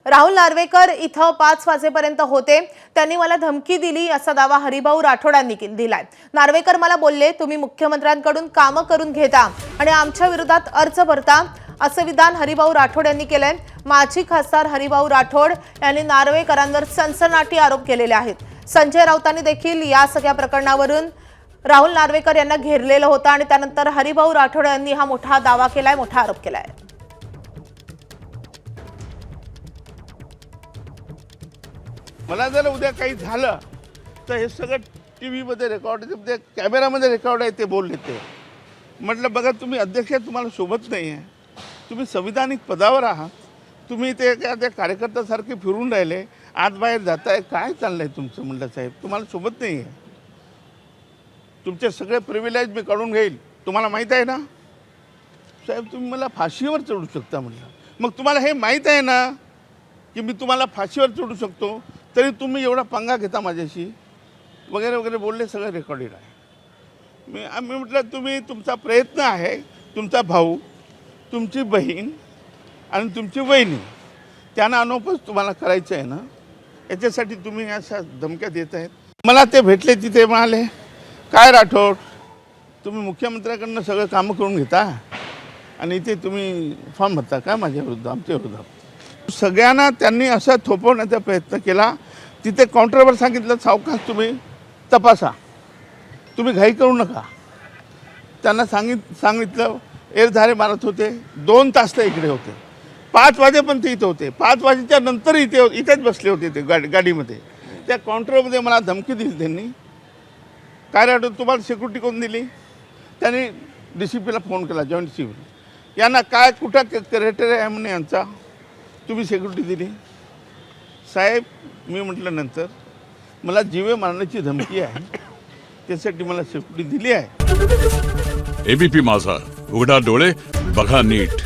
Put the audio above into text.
राहुल नार्वेकर इथं 5 वाजेपर्यंत होते। त्यांनी मला धमकी दिली असा दावा हरिभाऊ राठोडांनी दिलाय। नार्वेकर मला बोलले, तुम्ही मुख्यमंत्र्यांकडून कामं करून घेता आणि आमच्या विरोधात अर्ज भरता, असं विधान हरिभाऊ राठोड यांनी केलंय। माजी खासदार हरिभाऊ राठोड यांनी नार्वेकरांवर सनसनाटी आरोप केलेले आहेत। संजय राऊतांनी देखील या सगळ्या प्रकरणावरून राहुल नार्वेकर यांना घेरलेलं होतं आणि त्यानंतर हरिभाऊ राठोड यांनी हा मोठा दावा केलाय, मोठा आरोप केलाय। मला जर उद्या काही झालं तर हे सगळं टीव्हीमध्ये रेकॉर्ड आहे, कॅमेरामध्ये रेकॉर्ड आहे, ते बोलले ते म्हटलं बघा तुम्ही अध्यक्ष तुम्हाला शोभत नाही आहे, तुम्ही संविधानिक पदावर आहात, तुम्ही ते त्या कार्यकर्त्यासारखे फिरून राहिले, आत बाहेर जाताय, काय चाललंय तुमचं? म्हटलं साहेब तुम्हाला शोभत नाही आहे, तुमचे सगळे प्रिव्हिलेज मी काढून घेईल, तुम्हाला माहीत आहे ना साहेब, तुम्ही मला फाशीवर चढू शकता म्हटलं। मग तुम्हाला हे माहीत आहे ना की मी तुम्हाला फाशीवर चढू शकतो, तरी तुम्ही एवढा पंगा घेता माझ्याशी वगैरे वगैरे बोलले, सगळं रेकॉर्डेड आहे। आम्ही म्हटलं तुम्ही तुमचा प्रयत्न आहे, तुमचा भाऊ, तुमची बहीण आणि तुमची वहिनी त्यांना अनोपच तुम्हाला करायचं आहे ना, याच्यासाठी तुम्ही अशा धमक्या देत आहेत। मला ते भेटले, तिथे म्हणाले काय राठोड तुम्ही मुख्यमंत्र्याकडनं सगळं कामं करून घेता आणि इथे तुम्ही फॉर्म भरता का माझ्या विरुद्ध, आमच्या विरोधात? सगळ्यांना त्यांनी असा थोपवण्याचा प्रयत्न केला। तिथे काउंटरवर सांगितलं सावकाश तुम्ही तपासा, तुम्ही घाई करू नका। त्यांना सांगितलं एरझारे मारत होते, 2 तास ते इकडे होते, 5 वाजेपर्यंत इथे होते, 5 वाजेच्या नंतर इथेच बसले होते ते गाडीमध्ये। त्या काउंटरमध्ये मला धमकी दिली त्यांनी, काय राठोड तुम्हाला सिक्युरिटी कोण दिली? त्यांनी DCPला फोन केला, जॉईंट सिव्हिल यांना, काय कुठं क्रायटेरिया आहे म्हणे यांचा, तुम्ही सिक्युरिटी दिली? साहेब मी म्हटलं नंतर मला जीवे मारण्याची धमकी आहे, त्यासाठी मला सिक्युरिटी दिली आहे। ABP माझा, उघडा डोळे बघा नीट।